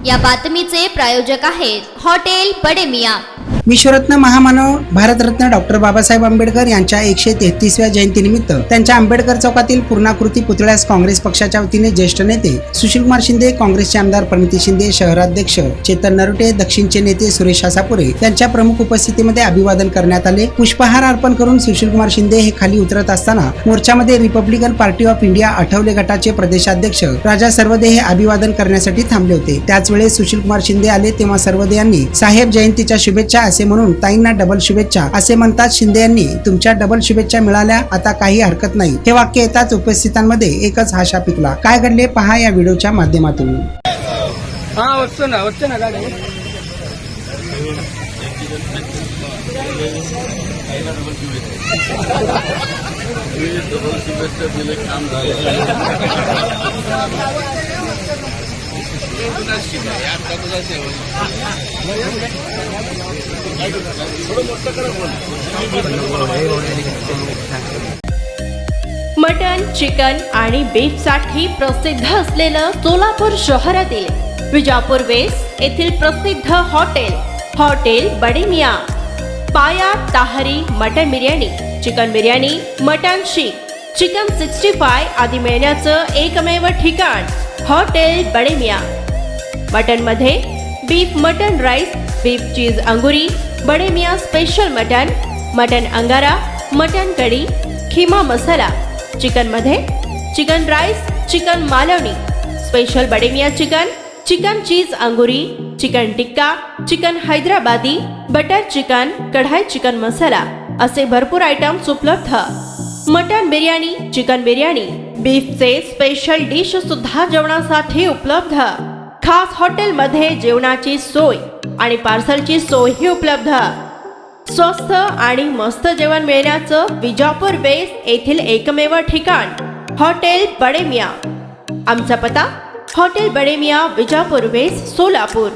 या बातमीचे प्रायोजक आहेत हॉटेल बडे मियां। विश्वरत्न महामानव भारतरत्न डॉक्टर बाबासाहेब आंबेडकर यांच्या 133व्या जयंतीनिमित्त त्यांच्या आंबेडकर चौकातील पूर्णाकृती पुतळ्यास काँग्रेस पक्षाच्या वतीने ज्येष्ठ नेते सुशीलकुमार शिंदे, काँग्रेसचे आमदार प्रणिती शिंदे, शहराध्यक्ष चेतन नरोटे, दक्षिणचे नेते सुरेश आसापुरे यांच्या प्रमुख उपस्थितीमध्ये अभिवादन करण्यात आले। पुष्पहार अर्पण करून सुशीलकुमार शिंदे हे खाली उतरत असताना मोर्चामध्ये Republican Party of India Athawale गटाचे प्रदेशाध्यक्ष राजा सर्वदे हे अभिवादन करण्यासाठी थांबले होते। त्याच वेळेस सुशीलकुमार शिंदे आले तेव्हा सर्वदे यांनी साहेब जयंतीच्या शुभेच्छा असे म्हणून ताईंना डबल शुभेच्छा असे म्हणतात शिंदे यांनी तुमच्या डबल शुभेच्छा मिळाल्या, आता काही हरकत नाही। हे वाक्य येताच उपस्थितांमध्ये एकच हाशा पिकला। काय घडले पहा या व्हिडिओच्या माध्यमातून। मटन, चिकन आणि बीफ साठी प्रसिद्ध असलेलं सोलापूर शहरातील विजापूर वेस्ट येथील प्रसिद्ध hotel Bade Miyan. Paya tahari mutton biryani, chicken biryani, mutton seekh, chicken 65 आदी मिळण्याचं एकमेव ठिकाण हॉटेल बडे मियां। मटन मध्ये beef mutton rice, beef cheese angoori, Bade Miyan special mutton angara, mutton kadhi, keema masala. Chicken मध्ये chicken rice, chicken Malvani, special Bade Miyan chicken cheese angoori, chicken tikka, chicken Hyderabadi, butter chicken, kadai chicken masala असे भरपूर आयटम्स उपलब्ध। मटन बिर्याणी, चिकन बिर्याणी, बीफचे स्पेशल डिश सुद्धा जेवणासाठी उपलब्ध। खास हॉटेलमध्ये जेवणाची सोय आणि पार्सलची सोयही उपलब्ध। स्वस्त आणि मस्त जेवण मिळण्याचं विजापूर वेस्ट येथील एकमेव ठिकाण हॉटेल बडे मियां। आमचा पत्ता हॉटेल बडे मियां, विजापूर वेस्ट, सोलापूर।